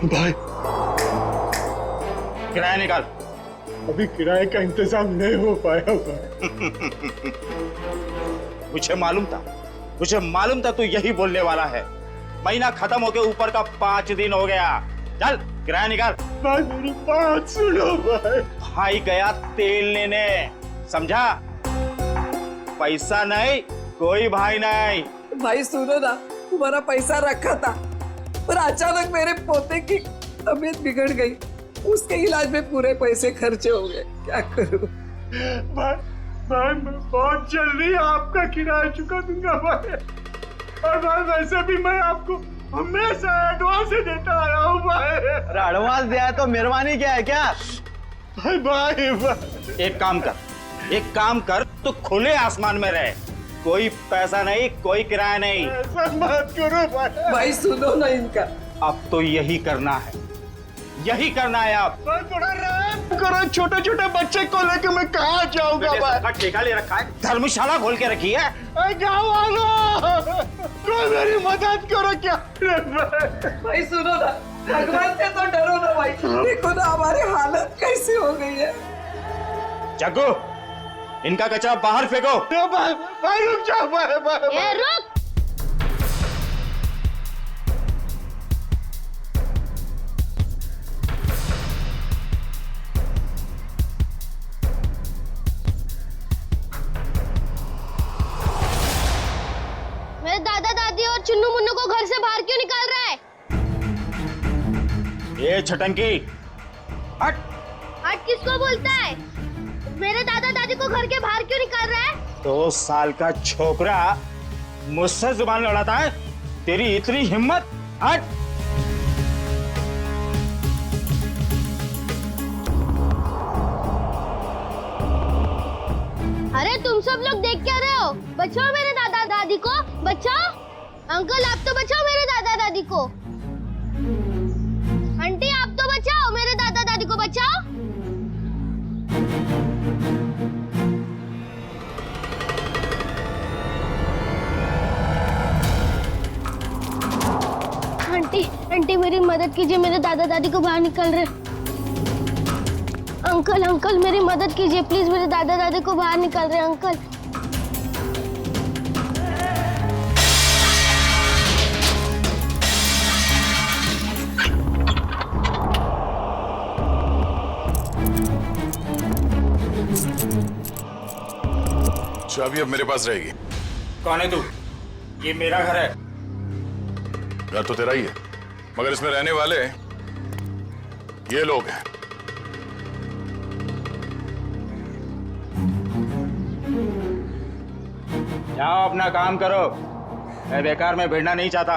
भाई किराया निकाल। अभी किराए का इंतजाम नहीं हो पाया भाई। मुझे मालूम था तू यही बोलने वाला है। महीना खत्म होके ऊपर का 5 दिन हो गया। चल किराया निकाल। भाई मेरी बात सुनो भाई। भाई गया तेल लेने, समझा? पैसा नहीं, कोई भाई नहीं। भाई सुनो ना, तुम्हारा पैसा रखा था पर अचानक मेरे पोते की तबीयत बिगड़ गई, उसके इलाज में पूरे पैसे खर्चे हो गए, क्या करूं? भाई भाई मैं बहुत जल्दी आपका किराया चुका दूंगा भाई। और भाई वैसे भी मैं आपको हमेशा एडवांस देता आया हूँ भाई। एडवांस दिया है तो मेहरबानी क्या है क्या? भाई भाई भाई एक काम कर तो खुले आसमान में रहे। कोई पैसा नहीं, कोई किराया नहीं। ऐसा मत करो भाई। भाई सुनो ना इनका। अब तो यही करना है आप। भाई थोड़ा रहम करो, छोटे छोटे बच्चे को लेकर मैं कहाँ जाऊंगा भाई? सबका ठेका ले रखा है, धर्मशाला खोल के रखी है। गाँव वालों कोई मेरी मदद करो क्या? भाई सुनो ना, भगवान से तो डरो ना भाई। देखो ना हमारी हालत कैसी हो गई है। जग्गू, इनका कचरा बाहर फेंको। भाई रुक जाओ भाई। ए रुक। मेरे दादा दादी और चुन्नू मुन्नू को घर से बाहर क्यों निकाल रहा है? ये छटंकी, हट। हट किसको बोलता है? मेरे दादा दादी को घर के बाहर क्यों निकाल रहा है? 2 साल का छोकरा मुझसे जुबान लड़ाता है? तेरी इतनी हिम्मत? हट। अरे तुम सब लोग देख क्या रहे हो? बचाओ मेरे दादा दादी को, बचाओ। अंकल आप तो बचाओ मेरे दादा दादी को। आंटी आप तो बचाओ मेरे दादा दादी को, बचाओ। आंटी मेरी मदद कीजिए, मेरे दादा दादी को बाहर निकल रहे। अंकल मेरी मदद कीजिए प्लीज, मेरे दादा दादी को बाहर निकल रहे अंकल। चाबी अब मेरे पास रहेगी। कौन है तू? ये मेरा घर है। घर तो तेरा ही है, मगर इसमें रहने वाले ये लोग हैं। जाओ अपना काम करो, मैं बेकार में भिड़ना नहीं चाहता।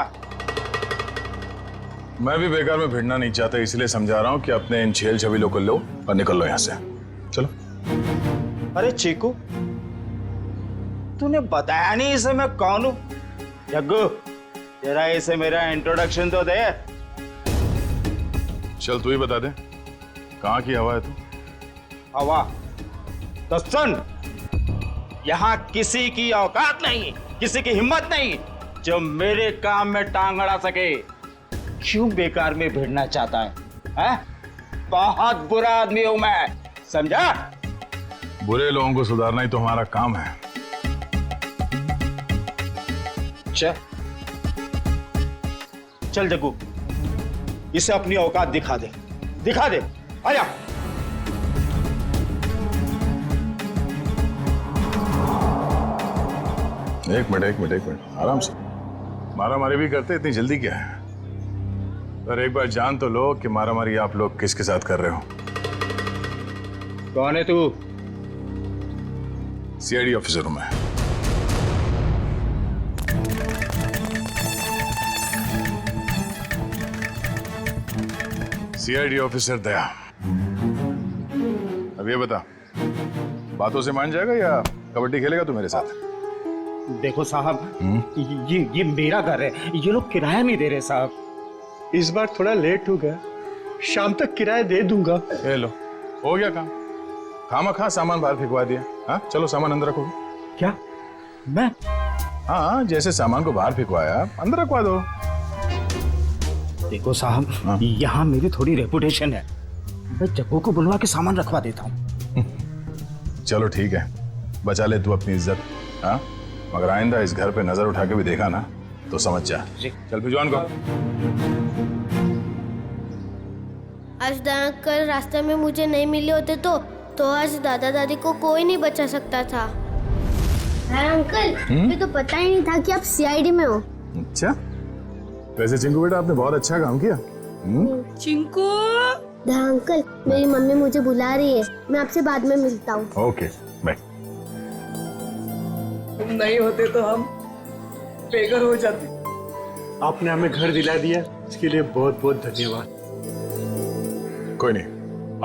मैं भी बेकार में भिड़ना नहीं चाहता, इसलिए समझा रहा हूं कि अपने इन छेल छबीलों को लो और निकल लो यहां से। चलो। अरे चीकू, तूने बताया नहीं इसे मैं कौन हूं? जग्गू, तेरा इसे मेरा इंट्रोडक्शन तो दे। चल तू ही बता दे, कहाँ की हवा है तू? हवा तो सुन, यहाँ किसी की औकात नहीं, किसी की हिम्मत नहीं जो मेरे काम में टांग अड़ा सके। क्यों बेकार में भिड़ना चाहता है? बहुत बुरा आदमी हूं मैं, समझा? बुरे लोगों को सुधारना ही तो हमारा काम है। चल जग्गू, इसे अपनी औकात दिखा दे। आजा। एक मिनट, आराम से। मारामारी भी करते, इतनी जल्दी क्या है? पर एक बार जान तो लो कि मारामारी आप लोग किसके साथ कर रहे हो। कौन है तू? सीआईडी ऑफिसर हूं मैं। सीआईडी ऑफिसर दया। अब ये बता, बातों से मान जाएगा या कबड्डी खेलेगा तू मेरे साथ? देखो साहब, ये मेरा घर है, ये लोग किराया नहीं दे रहे साहब। इस बार थोड़ा लेट हो गया, शाम तक किराया दे दूंगा। ले लो, हो गया काम। खामखा सामान बाहर फेंकवा दिया। हाँ चलो सामान अंदर रखो। क्या? मैं? हाँ, जैसे सामान को बाहर फेंकवाया अंदर रखवा दो। देखो साहब, यहाँ मेरी थोड़ी रेपुटेशन है, मैं जग्गू को बुलवा के सामान रखवा देता हूँ। चलो ठीक है, बचा ले तू अपनी इज्जत। हाँ, मगर आइंदा इस घर पे नजर उठा के भी देखा ना तो समझ जा। चल भिजवान को। आज अंकल रास्ते में मुझे नहीं मिले होते तो आज दादा दादी को कोई नहीं बचा सकता था। अरे अंकल, मुझे तो पता ही नहीं था कि आप सीआईडी में हो। अच्छा, वैसे चिंकू बेटा आपने बहुत अच्छा काम किया। चिंकू, अंकल, मेरी मम्मी मुझे बुला रही है, मैं आपसे बाद में मिलता हूँ। Okay bye. तुम नहीं होते तो हम बेघर हो जाते। आपने हमें घर दिला दिया, इसके लिए बहुत बहुत धन्यवाद। कोई नहीं,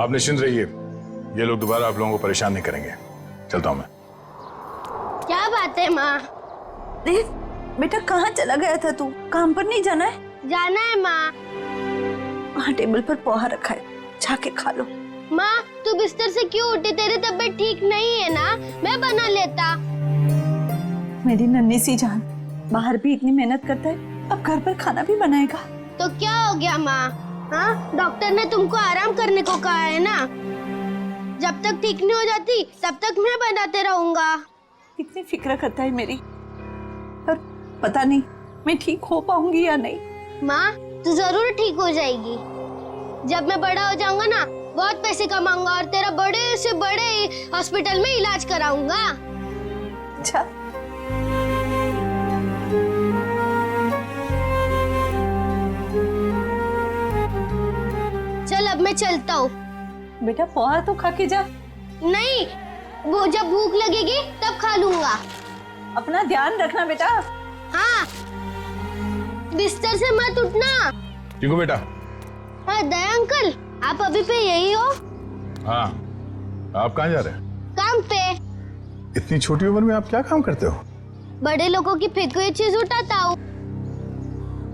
आप निश्चिंत रहिए, ये लोग दोबारा आप लोगों को परेशान नहीं करेंगे। चलता हूँ मैं। क्या बात है माँ? देव बेटा, कहाँ चला गया था तू? काम पर नहीं जाना है? जाना है माँ। वहाँ टेबल पर पोहा रखा है, जाके खा लो। माँ, तू बिस्तर से क्यों उठी? तेरी तबीयत ठीक नहीं है ना? मैं बना लेता। मेरी नन्ही सी जान, बाहर भी इतनी मेहनत करता है, अब घर पर खाना भी बनाएगा। तो क्या हो गया माँ? हाँ, डॉक्टर ने तुमको आराम करने को कहा है ना। जब तक ठीक नहीं हो जाती तब तक मैं बनाते रहूंगा। कितनी फिक्र करता है मेरी, पर पता नहीं मैं ठीक हो पाऊंगी या नहीं। माँ, तू जरूर ठीक हो जाएगी। जब मैं बड़ा हो जाऊंगा ना, बहुत पैसे कमाऊंगा और तेरा बड़े से बड़े हॉस्पिटल में इलाज कराऊंगा। अच्छा, चल अब मैं चलता हूँ। बेटा पोहा तो खा के जा। नहीं, वो जब भूख लगेगी तब खा लूंगा। अपना ध्यान रखना बेटा। हाँ, बिस्तर से मत उठना। चिंकू बेटा। हाँ दया अंकल, आप अभी पे यही हो? हाँ, आप कहाँ जा रहे हैं? काम पे। इतनी छोटी उम्र में आप क्या काम करते हो? बड़े लोगों की फेंकी हुई चीज उठाता हूँ।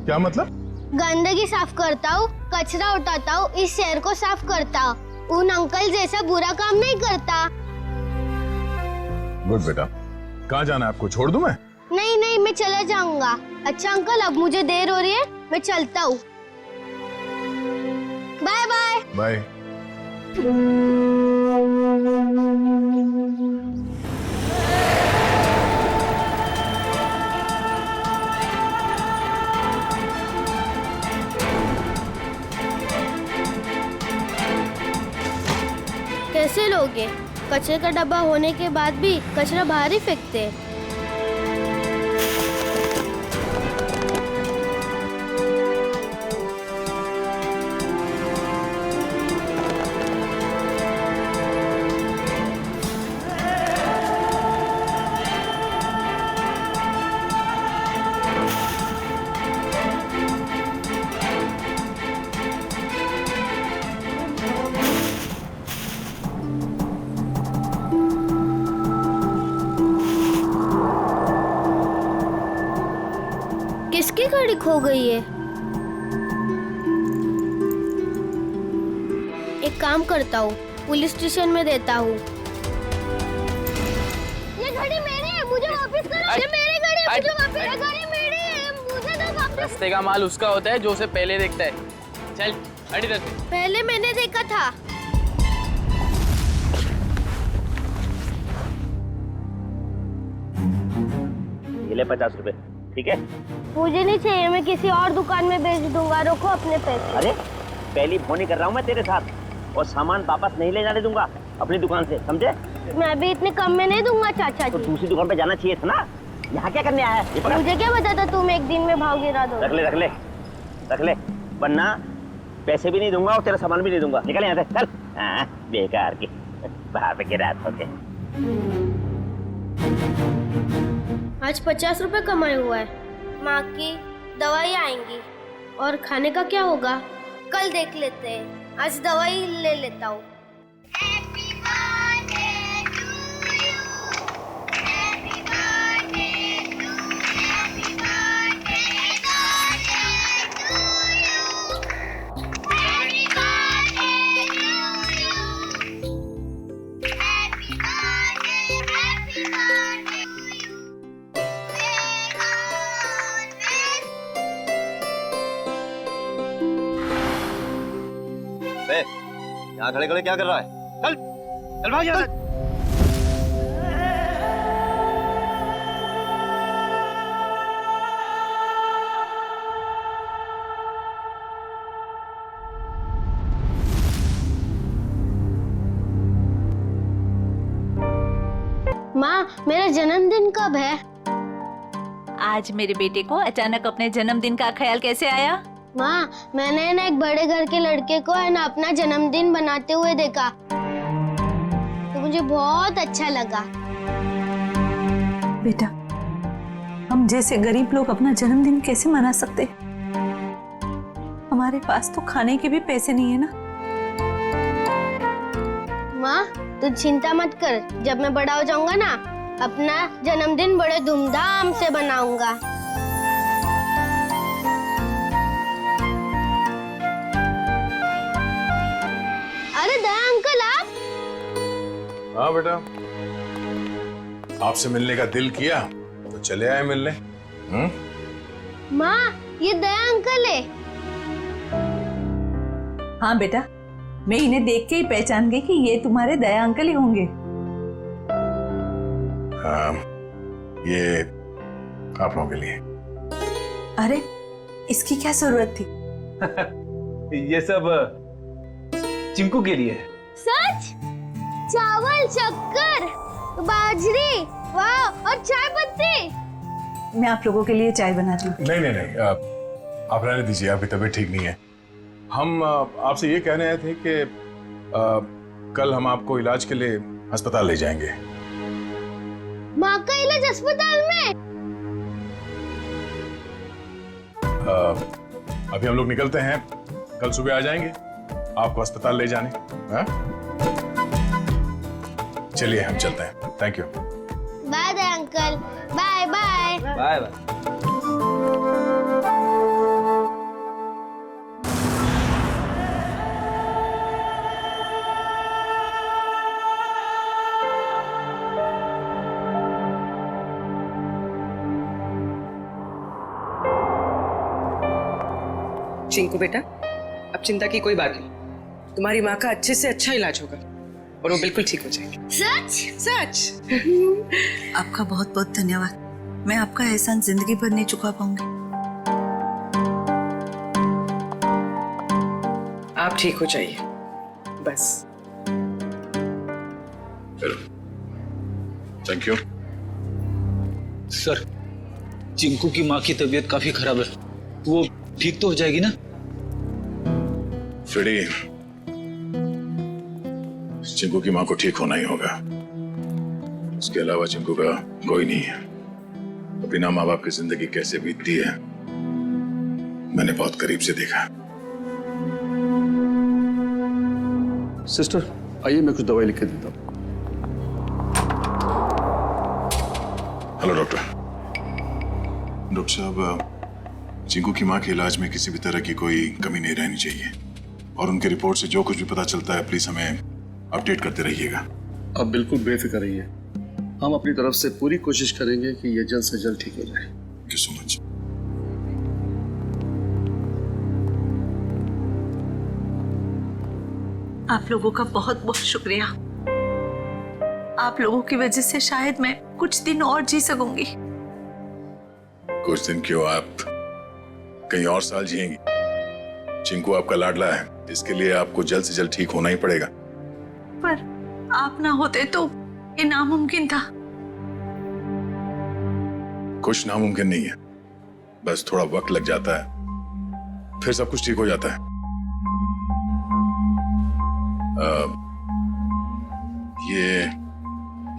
क्या मतलब? गंदगी साफ करता हूँ, कचरा उठाता हूँ, इस शहर को साफ करता हूँ। उन अंकल जैसा बुरा काम नहीं करता। गुड बेटा। कहाँ जाना है आपको? छोड़ दूं मैं? नहीं नहीं, मैं चला जाऊंगा। अच्छा अंकल, अब मुझे देर हो रही है, मैं चलता हूँ। Bye bye. बाय। कैसे लोगे? कचरे का डब्बा होने के बाद भी कचरा बाहर ही फेंकते हैं। किसकी गाड़ी खो गई है? एक काम करता हूँ, पुलिस स्टेशन में देता हूँ। ये गाड़ी मेरी है, मुझे वापस करो। ये मेरी गाड़ी है, मुझे वापस। ये गाड़ी मेरी है, मुझे दो वापस। रास्ते का माल उसका होता है जो उसे पहले देखता है। चल हट इधर से। पहले मैंने देखा था। ये ले 50 रुपए, ठीक है? मुझे नहीं चाहिए, मैं किसी और दुकान में बेच दूंगा। रखो अपने पैसे। अरे पहली फोन ही कर रहा हूँ मैं तेरे साथ, और सामान वापस नहीं ले जाने दूंगा अपनी दुकान से, समझे? मैं भी इतने कम में नहीं दूंगा चाचा तो जी। दूसरी दुकान पे जाना चाहिए था ना, यहाँ क्या करने आया है? ये पकड़। मुझे क्या पता था तुम एक दिन में भाव गिरा दो। रख ले रख ले रख ले, वरना पैसे भी नहीं दूंगा और तेरा सामान भी नहीं दूंगा। निकल यहाँ से, चल। हाँ, बेकार की बाहर पे गिरा होते। आज 50 रुपए कमाए हुआ है। माँ की दवाई आएंगी और खाने का क्या होगा कल देख लेते हैं। आज दवाई ले लेता हूँ। यहाँ खड़े खड़े क्या कर रहा है? चल चल भाग यहाँ से। माँ, मेरा जन्मदिन कब है? आज मेरे बेटे को अचानक अपने जन्मदिन का ख्याल कैसे आया? माँ, मैंने ना एक बड़े घर के लड़के को है ना अपना जन्मदिन बनाते हुए देखा, तो मुझे बहुत अच्छा लगा। बेटा, हम जैसे गरीब लोग अपना जन्मदिन कैसे मना सकते? हमारे पास तो खाने के भी पैसे नहीं है ना। माँ, तू चिंता मत कर, जब मैं बड़ा हो जाऊंगा ना, अपना जन्मदिन बड़े धूमधाम से बनाऊंगा। अरे दया अंकल, आप? हाँ बेटा, आपसे मिलने का दिल किया तो चले आए मिलने। माँ, ये दया अंकल है। हाँ बेटा, मैं इन्हें देख के ही पहचान गई कि ये तुम्हारे दया अंकल ही होंगे। हाँ, ये आप लोगों के लिए। अरे, इसकी क्या जरूरत थी? ये सब चिंकू के लिए। सच? चावल, शक्कर, बाजरी, वाह, और चाय पत्ती। मैं आप लोगों के लिए चाय बनाती हूँ। नहीं, आप रहने दीजिए, आपकी तबीयत ठीक नहीं है। हम आपसे ये कहने आए थे कि कल हम आपको इलाज के लिए अस्पताल ले जाएंगे। माँ का इलाज अस्पताल में? अभी हम लोग निकलते हैं, कल सुबह आ जाएंगे आपको अस्पताल ले जाने। हाँ? चलिए हम चलते हैं। Thank you. Bye Daya uncle, bye bye. Bye bye. Chinku बेटा, अब चिंता की कोई बात नहीं, तुम्हारी माँ का अच्छे से अच्छा इलाज होगा और वो बिल्कुल ठीक हो जाएगी। सच? सच। आपका बहुत बहुत धन्यवाद। मैं आपका एहसान जिंदगी भर नहीं चुका पाऊंगी। आप ठीक हो जाइए बस। Thank you. सर, चिंकू की माँ की तबीयत काफी खराब है, वो ठीक तो हो जाएगी ना? फ्रेडी, चिंकू की माँ को ठीक होना ही होगा। उसके अलावा चिंकू का कोई नहीं है। बिना माँ बाप की जिंदगी कैसे बीतती है मैंने बहुत करीब से देखा। सिस्टर, आइए मैं कुछ दवाई लिख के देता हूँ। हेलो डॉक्टर साहब, चिंकू की माँ के इलाज में किसी भी तरह की कोई कमी नहीं रहनी चाहिए और उनके रिपोर्ट से जो कुछ भी पता चलता है प्लीज हमें अपडेट करते रहिएगा। आप बिल्कुल बेफिक्र रहिए, हम अपनी तरफ से पूरी कोशिश करेंगे कि ये जल्द से जल्द ठीक हो जाए। Thank you so much. आप लोगों का बहुत बहुत शुक्रिया। आप लोगों की वजह से शायद मैं कुछ दिन और जी सकूंगी। कुछ दिन क्यों, आप कहीं और साल जिएंगी। चिंकू आपका लाडला है, इसके लिए आपको जल्द से जल्द ठीक होना ही पड़ेगा। पर आप ना होते तो ये नामुमकिन था। कुछ नामुमकिन नहीं है, बस थोड़ा वक्त लग जाता है, फिर सब कुछ ठीक हो जाता है।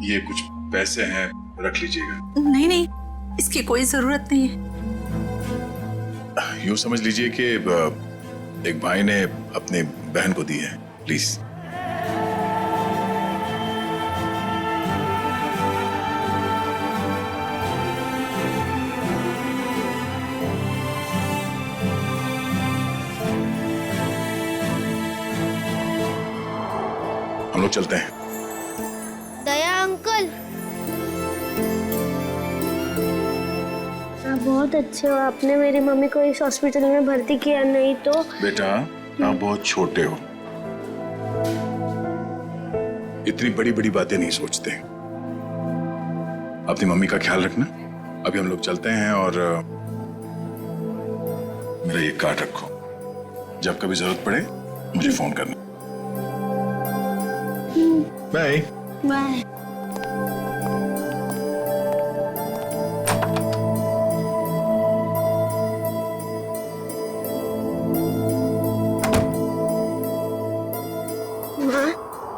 ये कुछ पैसे हैं, रख लीजिएगा। नहीं नहीं, इसकी कोई जरूरत नहीं है। यूं समझ लीजिए कि एक भाई ने अपनी बहन को दी है, प्लीज। हम लोग चलते हैं। दया अंकल, आप बहुत अच्छे हो, आपने मेरी मम्मी को इस हॉस्पिटल में भर्ती किया, नहीं तो। बेटा, आप बहुत छोटे हो। इतनी बड़ी बड़ी बातें नहीं सोचते। अपनी मम्मी का ख्याल रखना। अभी हम लोग चलते हैं और मेरा ये कार्ड रखो, जब कभी जरूरत पड़े मुझे फोन करना। Bye bye.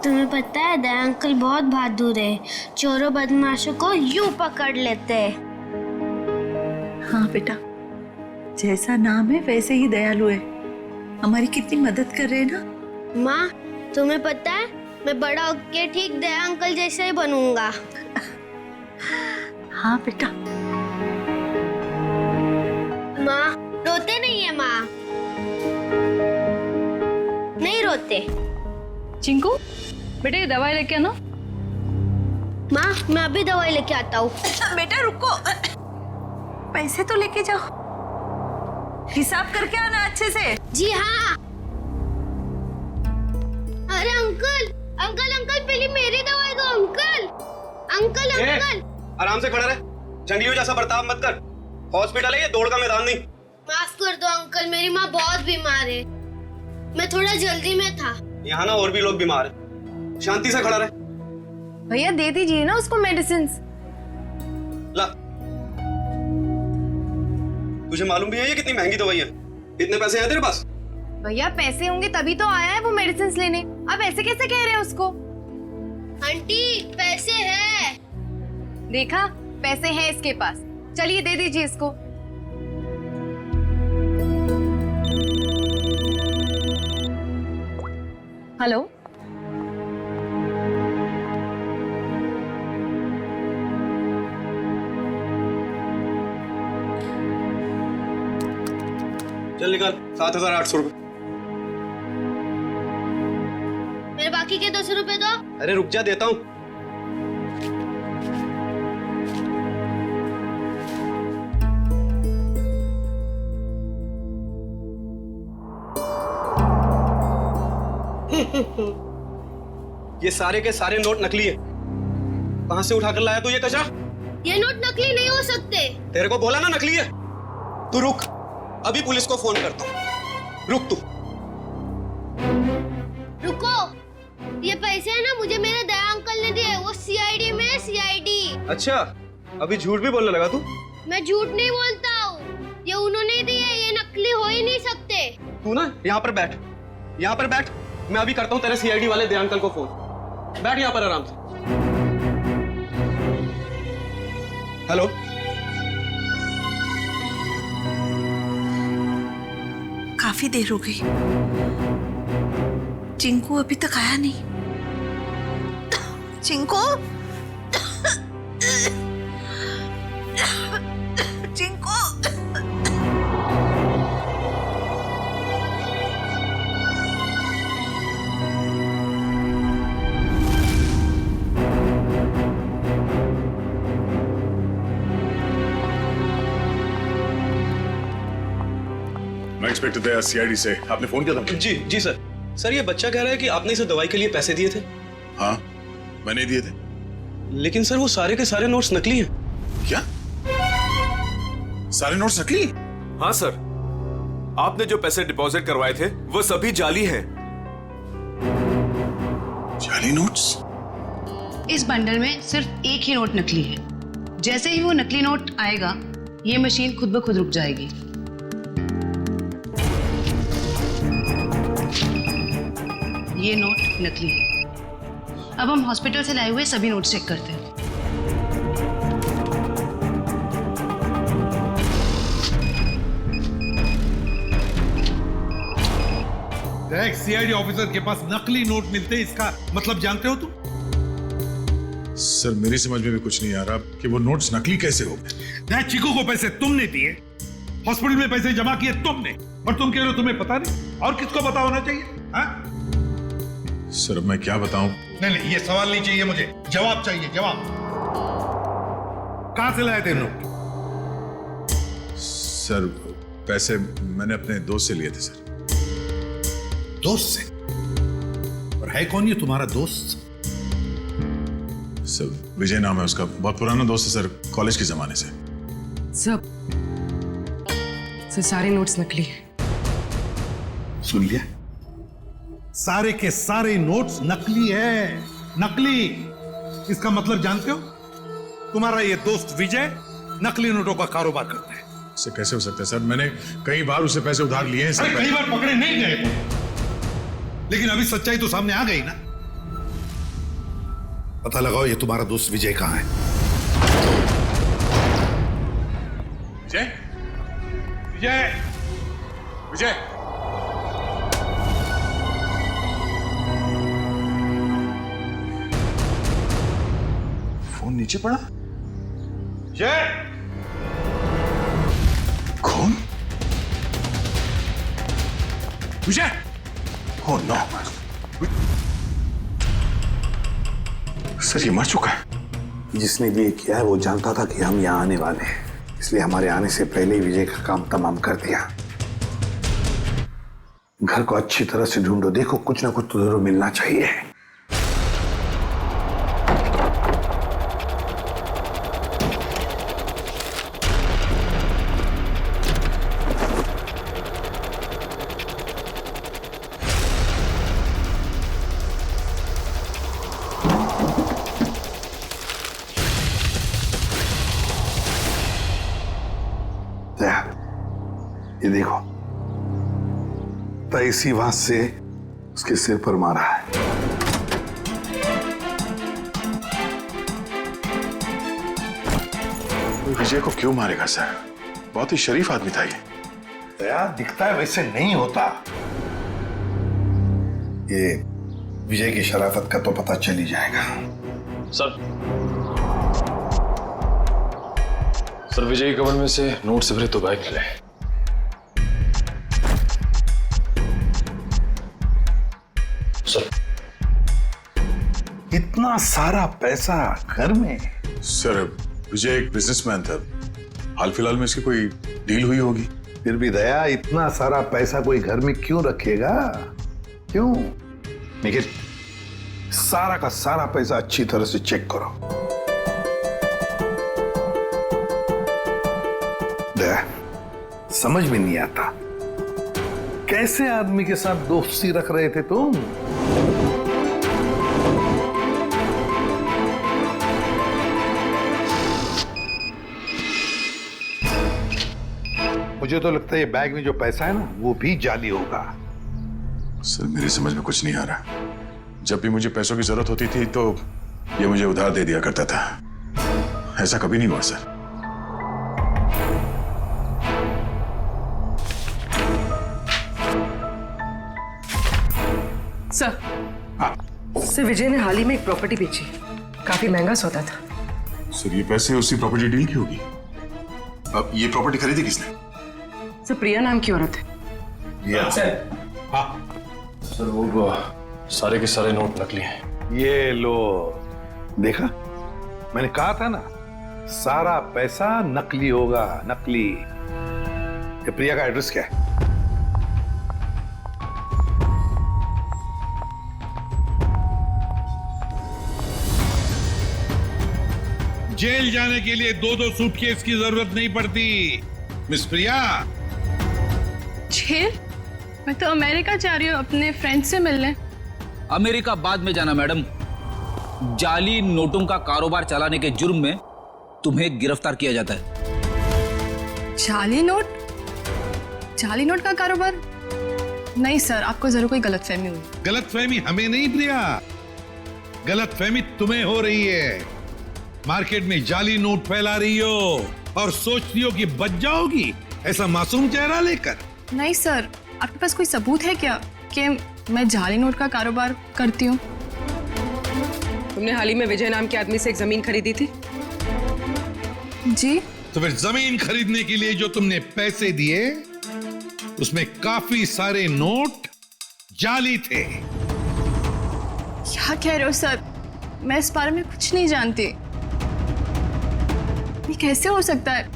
तुम्हें पता है दया अंकल बहुत बहादुर है, चोरों बदमाशों को यूं पकड़ लेते हैं। हाँ बेटा, जैसा नाम है वैसे ही दयालु है। हमारी कितनी मदद कर रहे हैं ना। माँ, तुम्हें पता है मैं बड़ा होके ठीक दया अंकल जैसा ही बनूंगा। हाँ बेटा। माँ, रोते नहीं है माँ? नहीं रोते। चिंकू, बेटा ये दवाई लेके आना। माँ, मैं अभी दवाई लेके आता हूँ। बेटा रुको, पैसे तो लेके जाओ, हिसाब करके आना अच्छे से। जी हाँ। अरे अंकल अंकल अंकल, पहले मेरी दवाई दो अंकल। अंकल अंकल आराम से खड़ा रहे, जंगलियों जैसा बर्ताव मत कर। हॉस्पिटल है ये, दौड़ का मैदान नहीं। माफ कर दो अंकल, मेरी माँ बहुत बीमार है, मैं थोड़ा जल्दी में था। यहाँ ना और भी लोग बीमार हैं, शांति से खड़ा रहे। भैया दे दीजिए ना उसको मेडिसिन। ला, तुझे मालूम भी है ये कितनी महंगी दवाई है? इतने पैसे हैं तेरे पास? भैया पैसे होंगे तभी तो आया है वो मेडिसिन लेने, अब ऐसे कैसे कह रहे हैं उसको? आंटी पैसे है। देखा, पैसे हैं इसके पास, चलिए दे दीजिए इसको। हेलो, चल निकाल 7,800 रुपए। मेरे बाकी के 200 रुपए दो। अरे रुक जा, देता हूँ। ये सारे के सारे नोट नकली है। कहां से उठाकर लाया तू ये कचरा? ये नोट नकली नहीं हो सकते। तेरे को बोला ना नकली है। तू रुक, अभी पुलिस को फोन करता हूँ। रुक तू। रुको, ये पैसे है ना मुझे मेरे दया अंकल ने दिए, वो सीआईडी में है, सीआईडी। अच्छा, अभी झूठ भी बोलने लगा तू? मैं झूठ नहीं बोलता हूँ, ये उन्होंने दिए, ये नकली हो ही नहीं सकते। तू ना यहाँ पर बैठ, यहाँ पर बैठ। मैं अभी करता हूँ तेरे सीआईडी वाले दया अंकल को फोन। बैठ यहाँ पर आराम से। हेलो, काफी देर हो गई, चिंकू अभी तक आया नहीं। चिंकू, चिंकू। मैं इंस्पेक्टर दया, सीआईडी से। आपने फोन किया था? जी जी सर। सर ये बच्चा कह रहा है कि आपने इसे दवाई के लिए पैसे दिए थे। हाँ, मैंने दिए थे। लेकिन सर वो सारे के सारे नोट्स नकली हैं। क्या? सारे नोट्स नकली? हाँ सर, आपने जो पैसे डिपॉजिट करवाए थे वो सभी जाली हैं। जाली नोट्स? इस बंडल में सिर्फ एक ही नोट नकली है। जैसे ही वो नकली नोट आएगा, ये मशीन खुद ब खुद रुक जाएगी। ये नोट नकली है। अब हम हॉस्पिटल से लाए हुए सभी नोट चेक करते हैं। एक सीआईडी ऑफिसर के पास नकली नोट मिलते हैं, इसका मतलब जानते हो तुम? सर मेरी समझ में भी कुछ नहीं आ रहा कि वो नोट्स नकली कैसे हो गए। चिकू को पैसे तुमने दिए, हॉस्पिटल में पैसे जमा किए तुमने, और तुम कह रहे हो तुम्हें पता नहीं? और किसको पता होना चाहिए? हाँ? सर मैं क्या बताऊं? नहीं, ये सवाल नहीं चाहिए मुझे, जवाब चाहिए, जवाब। कहां से लाए थे नोट? सर पैसे मैंने अपने दोस्त से लिए थे सर। दोस्त से? और है कौन ये तुम्हारा दोस्त? सर विजय नाम है उसका, बहुत पुराना दोस्त है सर, कॉलेज के जमाने से। सब सारे नोट्स नकली हैं। सुन लिया, सारे के सारे नोट्स नकली है, नकली। इसका मतलब जानते हो? तुम्हारा ये दोस्त विजय नकली नोटों का कारोबार करता है। सर कैसे हो सकता है सर, मैंने कई बार उससे पैसे उधार लिए हैं सर। कई बार पकड़े नहीं गए तुम, लेकिन अभी सच्चाई तो सामने आ गई ना। पता लगाओ ये तुम्हारा दोस्त विजय कहां है। विजय, विजय, विजय, फोन नीचे पड़ा। जय, कौन? विजय, ओह नो, सर ये मर चुका है। जिसने भी ये किया है वो जानता था कि हम यहाँ आने वाले हैं, इसलिए हमारे आने से पहले ही विजय का काम तमाम कर दिया। घर को अच्छी तरह से ढूंढो, देखो कुछ ना कुछ तो जरूर मिलना चाहिए। ये देखो, तो इसी बात से उसके सिर पर मारा है। विजय को क्यों मारेगा सर? बहुत ही शरीफ आदमी था ये। दया दिखता है वैसे नहीं होता। ये विजय की शराफत का तो पता चल ही जाएगा। सर विजय के कवर में से नोट से भरे तो बैग मिले। सर इतना सारा पैसा घर में? सर विजय एक बिजनेसमैन था, हाल फिलहाल में इसकी कोई डील हुई होगी। फिर भी दया इतना सारा पैसा कोई घर में क्यों रखेगा? क्यों? निखिल, सारा का सारा पैसा अच्छी तरह से चेक करो। दया समझ में नहीं आता, कैसे आदमी के साथ दोस्ती रख रहे थे तुम? मुझे तो लगता है ये बैग में जो पैसा है ना वो भी जाली होगा। सर मेरी समझ में कुछ नहीं आ रहा। जब भी मुझे पैसों की जरूरत होती थी तो ये मुझे उधार दे दिया करता था, ऐसा कभी नहीं हुआ सर। सर विजय ने हाल ही में एक प्रॉपर्टी बेची, काफी महंगा सौदा था। सर ये पैसे उसी प्रॉपर्टी डील की होगी। अब ये प्रॉपर्टी खरीदी किसने? सर प्रिया नाम की औरत है। सर वो सारे के सारे नोट नकली हैं। ये लो, देखा मैंने कहा था ना, सारा पैसा नकली होगा, नकली। ये प्रिया का एड्रेस क्या है? जेल जाने के लिए 2-2 सूटकेस की जरूरत नहीं पड़ती मिस प्रिया। जेल? मैं तो अमेरिका जा रही हूँ अपने फ्रेंड से मिलने। अमेरिका बाद में जाना मैडम, जाली नोटों का कारोबार चलाने के जुर्म में तुम्हें गिरफ्तार किया जाता है। जाली नोट? जाली नोट का कारोबार? नहीं सर, आपको जरूर कोई गलतफहमी हुई। गलतफहमी हमें नहीं प्रिया, गलतफहमी तुम्हें हो रही है। मार्केट में जाली नोट फैला रही हो और सोच रही हो कि बच जाओगी ऐसा मासूम चेहरा लेकर। नहीं सर, आपके पास कोई सबूत है क्या कि मैं जाली नोट का कारोबार करती हूँ? तुमने हाल ही में विजय नाम के आदमी से एक जमीन खरीदी थी? जी। तो फिर जमीन खरीदने के लिए जो तुमने पैसे दिए उसमें काफी सारे नोट जाली थे। क्या कह रहे हो सर? मैं इस बारे में कुछ नहीं जानती। ये कैसे हो सकता है?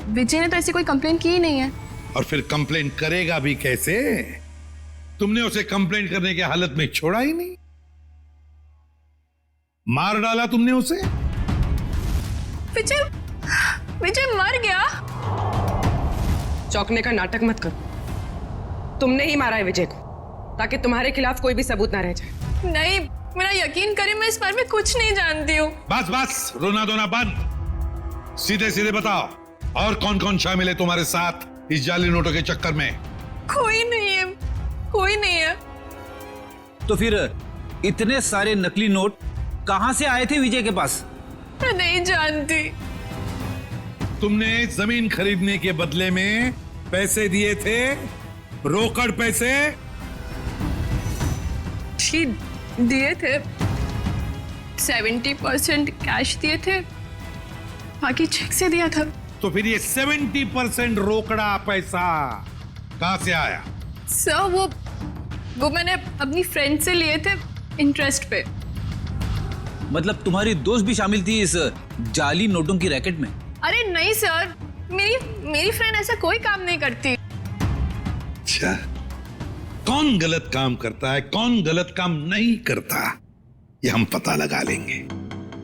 विजय ने तो ऐसी कोई कंप्लेंट की ही नहीं है। और फिर कंप्लेंट करेगा भी कैसे? तुमने उसे कंप्लेंट करने की हालत में छोड़ा ही नहीं। मार डाला तुमने उसे? विजय विजय मर गया। चौंकने का नाटक मत करो। तुमने ही मारा है विजय को, ताकि तुम्हारे खिलाफ कोई भी सबूत ना रह जाए। नहीं, मेरा यकीन करें, मैं इस बारे में कुछ नहीं जानती हूँ। बस बस, रोना धोना बंद। सीधे सीधे बताओ, और कौन कौन शामिल है तुम्हारे साथ इस जाली नोटों के चक्कर में? कोई नहीं है, कोई नहीं है। तो फिर इतने सारे नकली नोट कहां से आए थे विजय के पास? मैं नहीं जानती। तुमने जमीन खरीदने के बदले में पैसे दिए थे, रोकड़ पैसे? जी दिए थे, 70% कैश दिए थे, बाकी चेक से दिया था। तो फिर ये 70% रोकड़ा पैसा कहां से आया? सर वो मैंने अपनी फ्रेंड से लिए थे इंटरेस्ट पे। मतलब तुम्हारी दोस्त भी शामिल थी इस जाली नोटों की रैकेट में? अरे नहीं सर, मेरी फ्रेंड ऐसा कोई काम नहीं करती। अच्छा, कौन गलत काम करता है, कौन गलत काम नहीं करता, ये हम पता लगा लेंगे।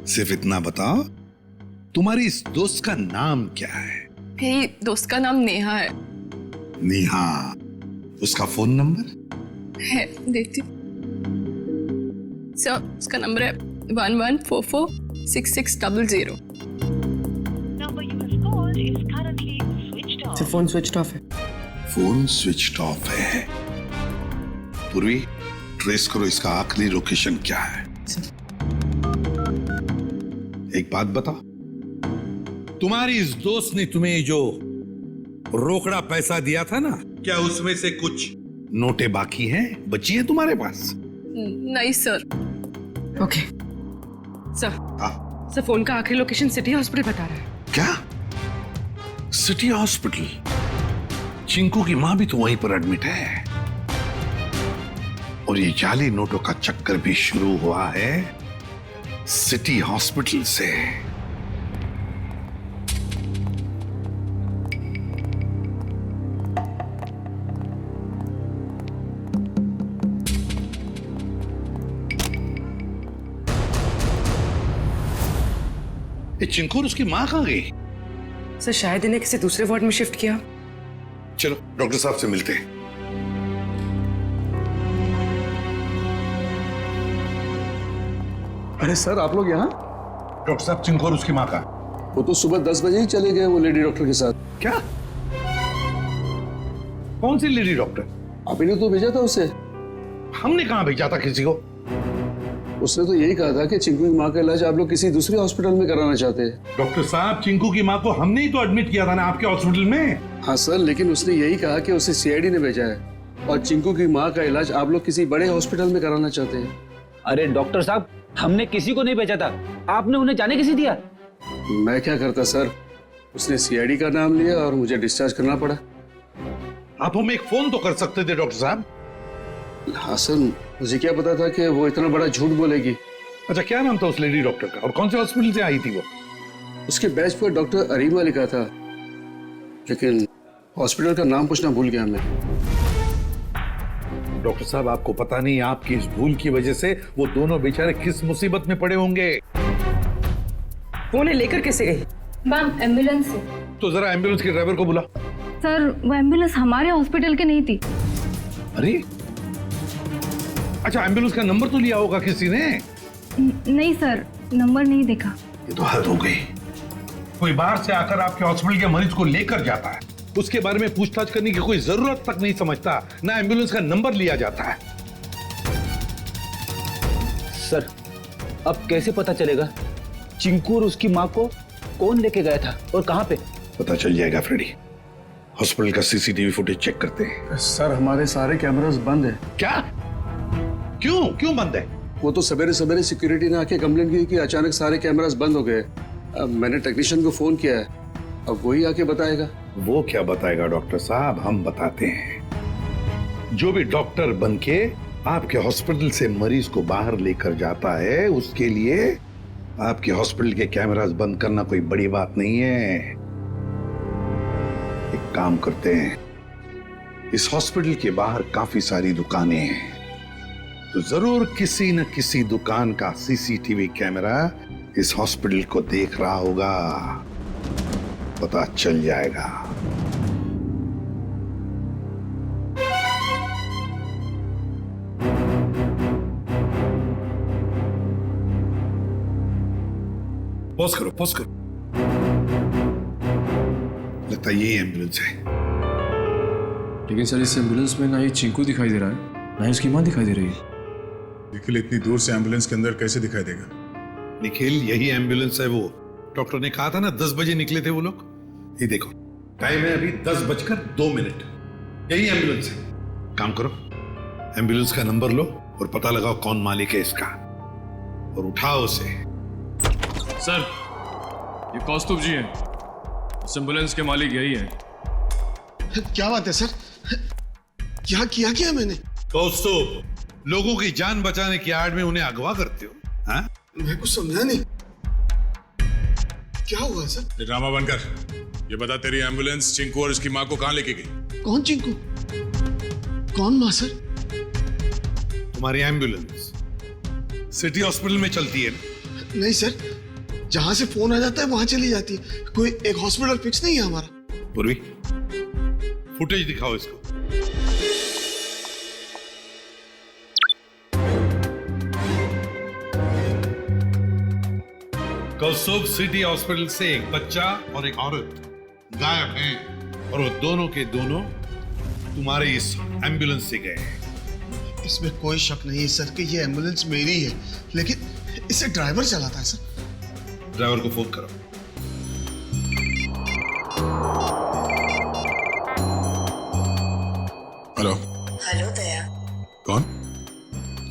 सिर्फ इतना बताओ, तुम्हारी इस दोस्त का नाम क्या है? मेरी दोस्त का नाम नेहा है। नेहा, उसका फोन नंबर है, देखती। सर उसका नंबर है 11446600। फोन स्विच ऑफ है। फोन स्विच ऑफ है। पूर्वी, ट्रेस करो इसका आखिरी लोकेशन क्या है। एक बात बताओ, तुम्हारी इस दोस्त ने तुम्हें जो रोकड़ा पैसा दिया था ना, क्या उसमें से कुछ नोटें बाकी हैं, बची है तुम्हारे पास? नहीं सर। ओके सर, फोन का आखिरी लोकेशन सिटी हॉस्पिटल बता रहा है। क्या? City hospital? चिंकू की मां भी तो वहीं पर एडमिट है, और ये जाली नोटों का चक्कर भी शुरू हुआ है सिटी हॉस्पिटल से। ये चिंकू और उसकी मां कहां गई? सर शायद इन्हें किसी दूसरे वार्ड में शिफ्ट किया। चलो डॉक्टर साहब से मिलते हैं। अरे सर, आप लोग यहाँ? डॉक्टर साहब, चिंकू और उसकी मां का? वो तो सुबह 10 बजे ही चले गए, वो लेडी डॉक्टर के साथ। क्या? कौन सी लेडी डॉक्टर? आप ही ने तो भेजा था उसे। हमने कहां भेजा था किसी को? उसने तो यही कहा था कि चिंकू की माँ का इलाज आप लोग किसी दूसरे हॉस्पिटल में कराना चाहते हैं। डॉक्टर साहब, चिंकू की माँ को हमने ही तो एडमिट किया था ना आपके हॉस्पिटल में। हाँ सर, लेकिन उसने यही कहा कि उसे सीआईडी ने भेजा है, और चिंकू की माँ का इलाज आप लोग किसी बड़े हॉस्पिटल में कराना चाहते हैं। अरे डॉक्टर साहब, हमने किसी को नहीं भेजा था, आपने उन्हें जाने किसी दिया? मैं क्या करता सर, उसने सीआईडी का नाम लिया और मुझे डिस्चार्ज करना पड़ा। आप हमें एक फोन तो कर सकते थे डॉक्टर साहब। हाँ सर, मुझे क्या पता था कि वो इतना बड़ा झूठ बोलेगी। अच्छा, क्या नाम था उस लेडी डॉक्टर का, और कौन से हॉस्पिटल से आई थी वो? उसके बैच पर डॉक्टर अरीमा लिखा था, लेकिन हॉस्पिटल का नाम पूछना भूल गया मैं। डॉक्टर साहब, आपको पता नहीं आपकी इस भूल की वजह से वो दोनों बेचारे किस मुसीबत में पड़े होंगे। वो उन्हें लेकर कैसे गई? मैम, एम्बुलेंस से। तो जरा एम्बुलेंस के ड्राइवर को बुला। सर, वो एम्बुलेंस हमारे हॉस्पिटल की नहीं थी। अरे अच्छा, एम्बुलेंस का नंबर तो लिया होगा किसी ने? नहीं सर, नंबर नहीं देखा। ये तो हद हो गई। कोई बाहर से आकर आपके हॉस्पिटल के मरीज को लेकर जाता है, उसके बारे में पूछताछ करने की कोई जरूरत तक नहीं समझता, ना एम्बुलेंस का नंबर लिया जाता है। सर, अब कैसे पता चलेगा चिंकू और उसकी माँ को कौन लेके गया था और कहां पे? पता चल जाएगा फ्रेडी। हॉस्पिटल का सीसीटीवी फुटेज चेक करते हैं। सर, हमारे सारे कैमरास बंद है। क्या? क्यों बंद है? वो तो सवेरे सवेरे सिक्योरिटी ने आके कंप्लेंट की कि अचानक सारे कैमरास बंद हो गए। अब मैंने टेक्नीशियन को फोन किया है, अब वही आके बताएगा। वो क्या बताएगा डॉक्टर साहब, हम बताते हैं। जो भी डॉक्टर बनके आपके हॉस्पिटल से मरीज को बाहर लेकर जाता है, उसके लिए आपके हॉस्पिटल के कैमरास बंद करना कोई बड़ी बात नहीं है। एक काम करते हैं, इस हॉस्पिटल के बाहर काफी सारी दुकानें हैं, तो जरूर किसी न किसी दुकान का सीसीटीवी कैमरा इस हॉस्पिटल को देख रहा होगा। पता चल जाएगा। पॉज करो, पॉज करो। लगता है यही एम्बुलेंस है। लेकिन सर इस एम्बुलेंस में ना ये चिंकू दिखाई दे रहा है, ना ही उसकी माँ दिखाई दे रही है। निखिल इतनी दूर से एम्बुलेंस के अंदर कैसे दिखाई देगा? निखिल यही एम्बुलेंस है वो। डॉक्टर ने कहा था ना 10 बजे निकले थे वो लोग। ये देखो टाइम है अभी 10:02। यही एम्बुलेंस है। काम करो, एम्बुलेंस का नंबर लो और पता लगाओ कौन मालिक है इसका और उठाओ उसे। सर ये कौस्तुभ जी हैं, इस एम्बुलेंस के मालिक यही है। क्या बात है सर? क्या किया मैंने? कौस्तुभ, लोगों की जान बचाने की आड़ में उन्हें अगवा करते हो? हाँ? मैं कुछ समझा नहीं। क्या हुआ सर? ड्रामा बनकर ये बता, तेरी एम्बुलेंस चिंकू और उसकी माँ को कहाँ लेके गई? कौन चिंकू? कौन माँ सर? तुम्हारी एम्बुलेंस सिटी हॉस्पिटल में चलती है ना? नहीं सर, जहां से फोन आ जाता है वहां चली जाती है। कोई एक हॉस्पिटल फिक्स नहीं है हमारा। पूर्वी, फुटेज दिखाओ इसको। कौस्तुभ सिटी हॉस्पिटल से एक बच्चा और एक औरत गायब हैं और वो दोनों के दोनों तुम्हारे इस एम्बुलेंस से गए हैं। इसमें कोई शक नहीं है सर कि ये एम्बुलेंस मेरी है, लेकिन इसे ड्राइवर चलाता है सर। ड्राइवर को फोन करो। हेलो। हेलो दया। कौन?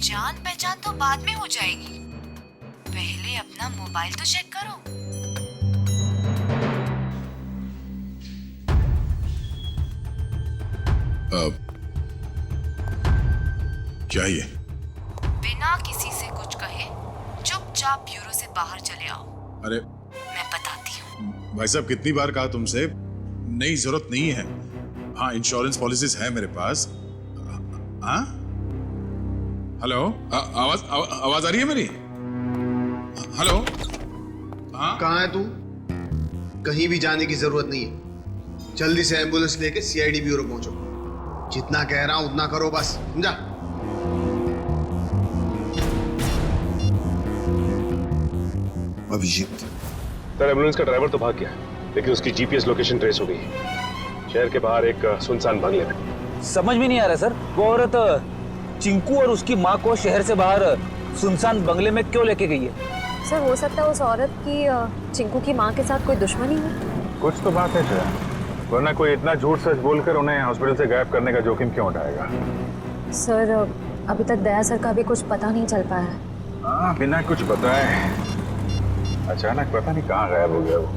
जान पहचान तो बाद में हो जाएगी, पहले अपना मोबाइल तो चेक करो। क्या ये? बिना किसी से कुछ कहे चुपचाप ब्यूरो से बाहर चले आओ। अरे मैं बताती हूँ। भाई साहब, कितनी बार कहा तुमसे, नहीं जरूरत नहीं है। हाँ, इंश्योरेंस पॉलिसीज है मेरे पास। हाँ, हेलो, आवाज आ रही है मेरी? हेलो। हाँ, कहाँ है तू? कहीं भी जाने की जरूरत नहीं है। जल्दी से एम्बुलेंस लेके सीआईडी ब्यूरो पहुंचो। जितना कह रहा हूं उतना करो बस, समझा? अभिजीत सर एम्बुलेंस का ड्राइवर तो भाग गया, लेकिन उसकी जीपीएस लोकेशन ट्रेस हो गई। शहर के बाहर एक सुनसान बंगले में। समझ में नहीं आ रहा सर, वो औरत चिंकू और उसकी माँ को शहर से बाहर सुनसान बंगले में क्यों लेके गई है? सर हो सकता है उस औरत की चिंकू की माँ के साथ कोई दुश्मनी हो। कुछ तो बात है सर, वरना कोई इतना झूठ सच बोलकर उन्हें हॉस्पिटल से गायब करने का जोखिम क्यों उठाएगा? सर अभी तक दया सर का भी कुछ पता नहीं चल पाया है। हाँ, बिना कुछ बताए अचानक पता नहीं कहाँ गायब हो गया वो।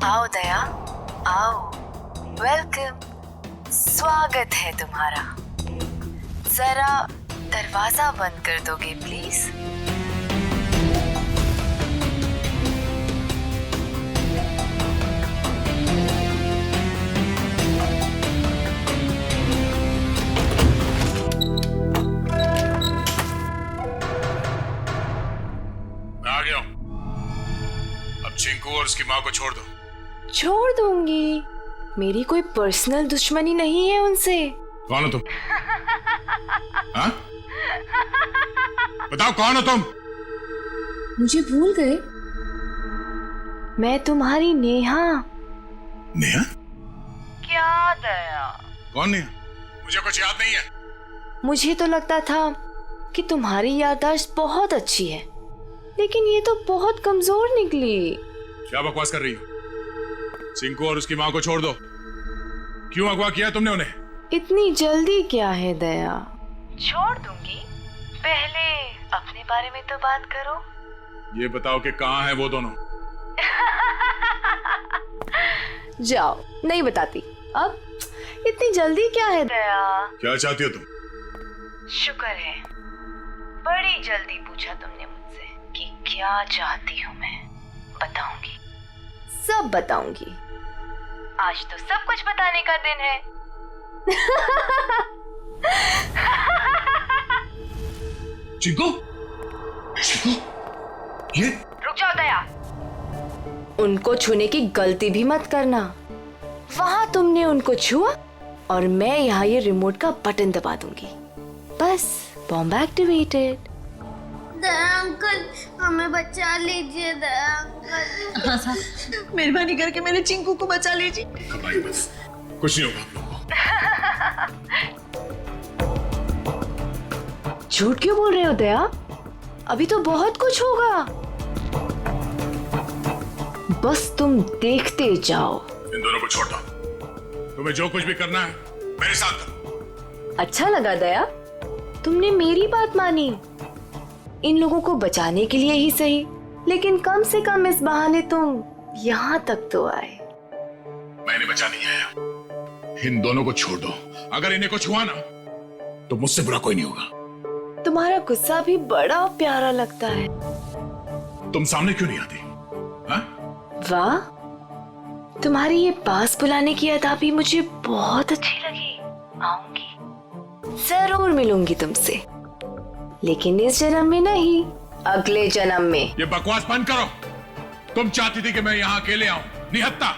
आओ दया, आओ। वेलकम, स्वागत है तुम्हारा। जरा दरवाजा बंद कर दोगे प्लीज? मैं आ गया हूं। अब चिंकू और उसकी माँ को छोड़ दो। छोड़ दूंगी, मेरी कोई पर्सनल दुश्मनी नहीं है उनसे। कौन हो तुम? हाँ? बताओ कौन हो तुम? मुझे भूल गए? मैं तुम्हारी नेहा। नेहा? क्या दया? कौन नेहा? मुझे कुछ याद नहीं है। मुझे तो लगता था कि तुम्हारी याददाश्त बहुत अच्छी है, लेकिन ये तो बहुत कमजोर निकली। क्या बकवास कर रही हो? चिंकू और उसकी माँ को छोड़ दो। क्यों अगवा किया तुमने उन्हें? इतनी जल्दी क्या है दया? छोड़ दूंगी, पहले अपने बारे में तो बात करो। ये बताओ कि कहाँ है वो दोनों? जाओ, नहीं बताती। अब इतनी जल्दी क्या है दया? क्या चाहती हो तुम? शुक्र है बड़ी जल्दी पूछा तुमने मुझसे कि क्या चाहती हूँ मैं। बताऊंगी, सब बताऊंगी। आज तो सब कुछ बताने का दिन है। चिंकू, चिंकू, ये रुक जाओ दया, उनको छूने की गलती भी मत करना। वहां तुमने उनको छुआ और मैं यहाँ ये रिमोट का बटन दबा दूंगी। बस बॉम्ब एक्टिवेटेड। दया अंकल, हमें बचा लीजिए दया अंकल। हाँ साहब, मेहरबानी करके मेरे चिंकू को बचा लीजिए। बस कुछ नहीं होगा आप लोगों को। झूठ क्यों बोल रहे हो दया? अभी तो बहुत कुछ होगा। बस तुम देखते जाओ। इन दोनों को छोड़ दो। तुम्हें जो कुछ भी करना है मेरे साथ करो। अच्छा लगा दया, तुमने मेरी बात मानी। इन लोगों को बचाने के लिए ही सही, लेकिन कम से कम इस बहाने तुम यहाँ तक तो आए। मैंने बचा नहीं आया। इन दोनों को छोड़ दो। अगर इन्हें को छुआ ना तो मुझसे बुरा कोई नहीं होगा। तुम्हारा गुस्सा भी बड़ा प्यारा लगता है। तुम सामने क्यों नहीं आती? हाँ? वाह, तुम्हारी ये पास बुलाने की अदा भी मुझे बहुत अच्छी लगी। आऊंगी, जरूर मिलूंगी तुमसे, लेकिन इस जन्म में नहीं, अगले जन्म में। ये बकवास बंद करो। तुम चाहती थी कि मैं यहाँ अकेले आऊं, निहत्ता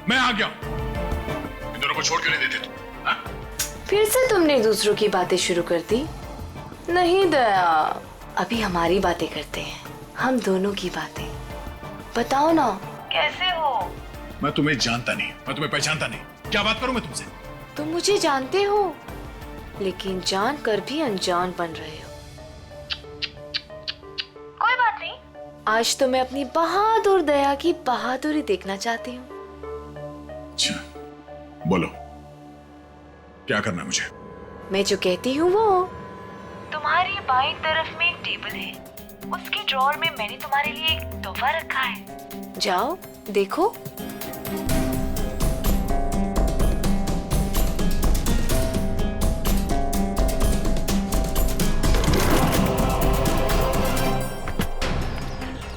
मैं आ गया। इन दोनों को छोड़ क्यों नहीं देते तुम? हाँ? फिर से तुमने दूसरों की बातें शुरू कर दी। नहीं दया, अभी हमारी बातें करते हैं, हम दोनों की बातें। बताओ ना, कैसे हो? मैं तुम्हें जानता नहीं, मैं तुम्हें पहचानता नहीं। क्या बात करूं मैं तुमसे? तुम मुझे जानते हो, लेकिन जान कर भी अनजान बन रहे हो। कोई बात नहीं, आज तो मैं अपनी बहादुर दया की बहादुरी देखना चाहती हूँ। अच्छा, बोलो क्या करना है मुझे? मैं जो कहती हूँ वो। तुम्हारी बाईं तरफ में एक टेबल है, उसके ड्रॉअर में मैंने तुम्हारे लिए एक तोहफा रखा है। जाओ देखो।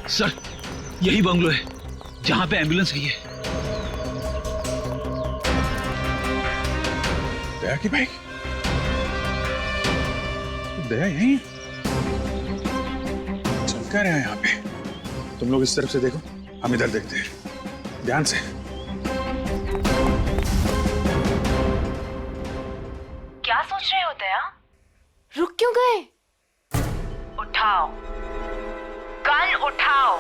सर, यही बंगलो है जहां पे एम्बुलेंस गई है। दया की बाइक? दया यही है? चल क्या रहा है यहाँ पे? तुम लोग इस तरफ से देखो, हम इधर देखते हैं, ध्यान से। क्या सोच रहे हो दया? रुक क्यों गए? उठाओ, गन उठाओ।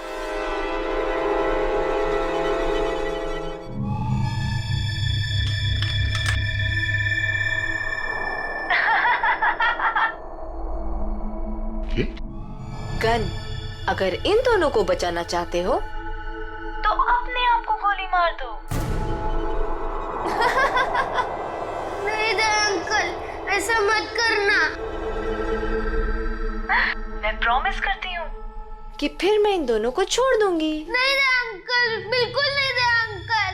गन, अगर इन दोनों को बचाना चाहते हो तो अपने आप को गोली मार दो। नहीं दया अंकल, ऐसा मत करना। मैं प्रॉमिस करती हूँ कि फिर मैं इन दोनों को छोड़ दूंगी। नहीं दया अंकल, बिल्कुल नहीं दया अंकल।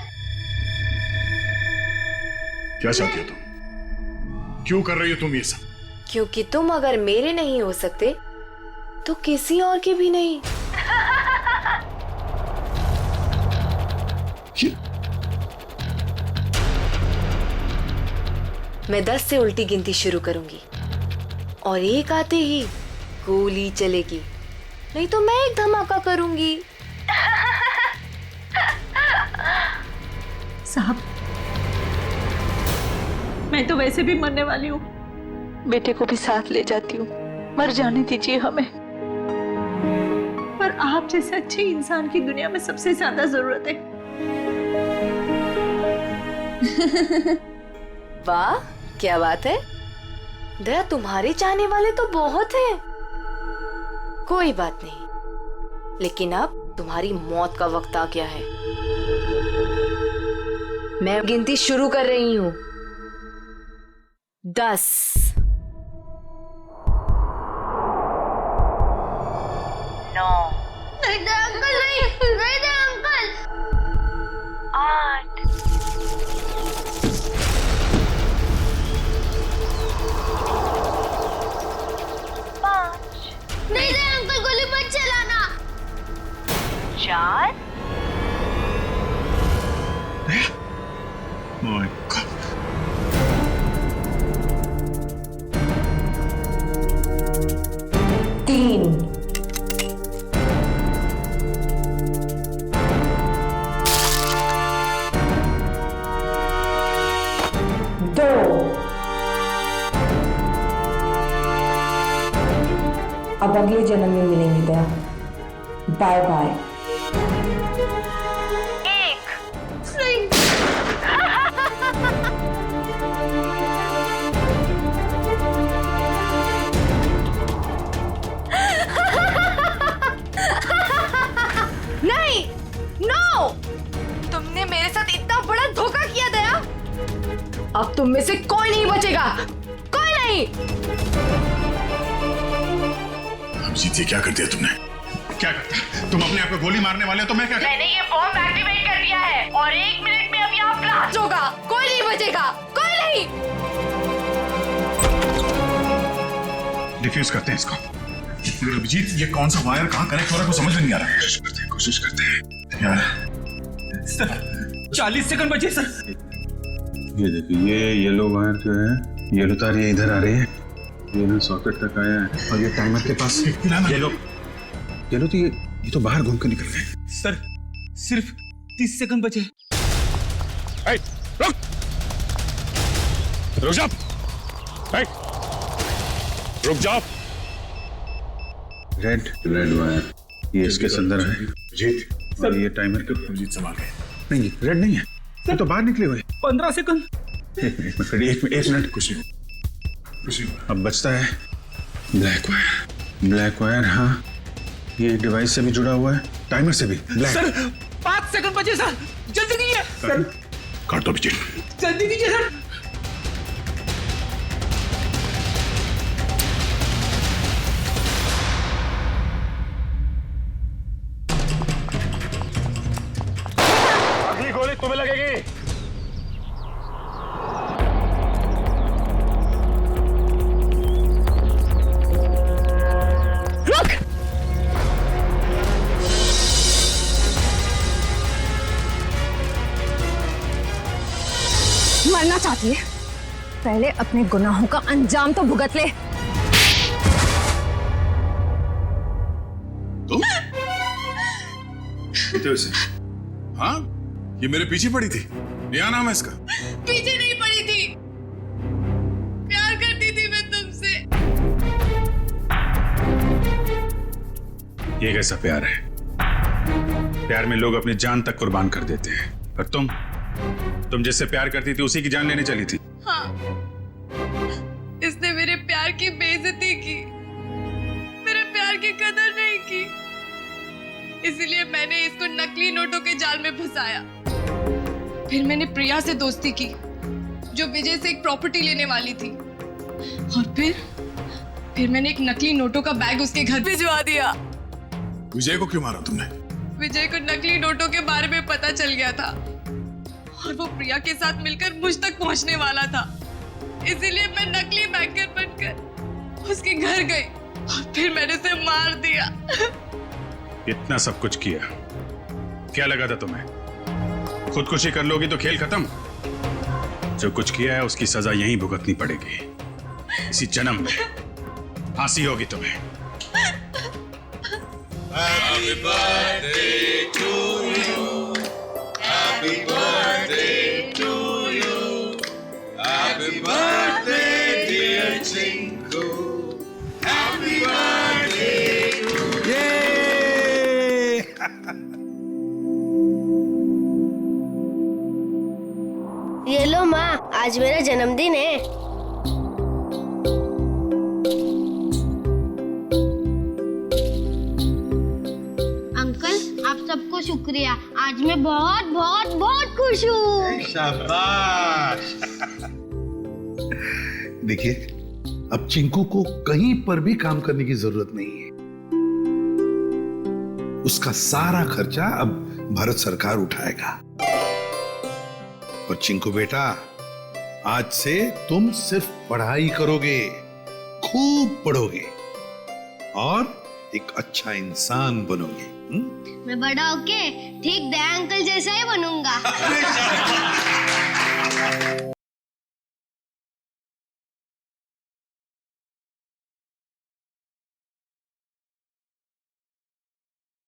क्या चाहती हो तुम? क्यों कर रही हो तुम ये सब? क्योंकि तुम अगर मेरे नहीं हो सकते तो किसी और के भी नहीं। मैं 10 से उल्टी गिनती शुरू करूंगी और एक आते ही गोली चलेगी, नहीं तो मैं एक धमाका करूंगी। साहब, मैं तो वैसे भी मरने वाली हूँ, बेटे को भी साथ ले जाती हूँ, मर जाने दीजिए हमें। पर आप जैसे अच्छे इंसान की दुनिया में सबसे ज्यादा जरूरत है। वाह, क्या बात है दया, तुम्हारे चाहने वाले तो बहुत हैं। कोई बात नहीं, लेकिन अब तुम्हारी मौत का वक्त आ गया है। मैं गिनती शुरू कर रही हूँ। 10, 9, नहीं दया अंकल, नहीं दया अंकल। 8, 5, My God. अब अगले जन्म में मिलेंगे दया। Bye bye. नहीं, नो! तुमने मेरे साथ इतना बड़ा धोखा किया दया। अब तुम में से कोई नहीं बचेगा, कोई नहीं। अभिजीत, ये क्या कर दिया तुमने? क्या करता? तुम अपने आप को गोली मारने वाले हो तो मैं क्या? मैंने ये बॉम्ब एक्टिवेट कर दिया है और 1 मिनट में अब यहाँ ब्लास्ट होगा। कोई नहीं बचेगा, कोई नहीं। डिफ्यूज करते हैं इसको। फिर अभिजीत, ये कौन सा वायर कहाँ कनेक्ट हो रहा है कुछ समझ में नहीं आ रहा। कोशिश करते हैं यार। सर 40 सेकंड बचे सर। ये देखिए, ये येलो वायर जो है, येलो तार ये इधर आ रही है, ये ना सॉकेट तक आया है और ये टाइमर के पास येलो तो ये तो बाहर घूम के निकल गए। सर सिर्फ 30 सेकंड बचे। रुक जा, रुक जाओ। रेड वायर ये इसके अंदर है जीत, और ये टाइमर के जीत संभाल गए। नहीं, रेड नहीं है, ये तो बाहर निकले हुए। 15 सेकंड। एक मिनट, कुछ नहीं। अब बचता है ब्लैक वायर। हाँ, ये डिवाइस से भी जुड़ा हुआ है, टाइमर से भी। सर 5 सेकंड बचे सर, जल्दी कीजिए। सर काट दो अभिजीत, जल्दी कीजिए सर। अगली गोली तुम्हें लगेगी। रुक! मरना चाहती है? पहले अपने गुनाहों का अंजाम तो भुगत ले। तुम? इसे? हाँ, ये मेरे पीछे पड़ी थी। क्या नाम है इसका? पीछे नहीं पड़ी थी, प्यार करती थी मैं तुमसे। ये कैसा प्यार है? प्यार में लोग अपनी जान तक कुर्बान कर देते हैं, और तुम जिससे प्यार करती थी उसी की जान लेने चली थी। हाँ, इसने मेरे प्यार की बेइज्जती की, मेरे प्यार की कदर नहीं की, इसीलिए मैंने इसको नकली नोटों के जाल में फंसाया। फिर मैंने प्रिया से दोस्ती की, जो विजय से एक प्रॉपर्टी लेने वाली थी, और फिर मैंने एक नकली नोटों का बैग उसके घर भिजवा दिया। विजय को क्यों मारा तुमने? विजय को नकली नोटों के बारे में पता चल गया था, और वो प्रिया के साथ मिलकर मुझ तक पहुंचने वाला था। इसीलिए मैं नकली बैंकर बनकर उसके घर गई, और फिर मैंने उसे मार दिया। इतना सब कुछ किया, क्या लगा था तुम्हें? खुदकुशी कर लोगी तो खेल खत्म। जो कुछ किया है उसकी सजा यहीं भुगतनी पड़ेगी, इसी जन्म में फांसी होगी तुम्हें। Happy birthday to you. Happy birthday to you. Happy birthday dear Chinku. Happy birthday to you. ये लो माँ, आज मेरा जन्मदिन है। अंकल, आप सबको शुक्रिया, आज मैं बहुत बहुत बहुत खुश हूँ। शाबाश। देखिए, अब चिंकू को कहीं पर भी काम करने की जरूरत नहीं है। उसका सारा खर्चा अब भारत सरकार उठाएगा। और चिंकू बेटा, आज से तुम सिर्फ पढ़ाई करोगे, खूब पढ़ोगे और एक अच्छा इंसान बनोगे। मैं बड़ा होके ठीक दया अंकल जैसा ही बनूंगा। है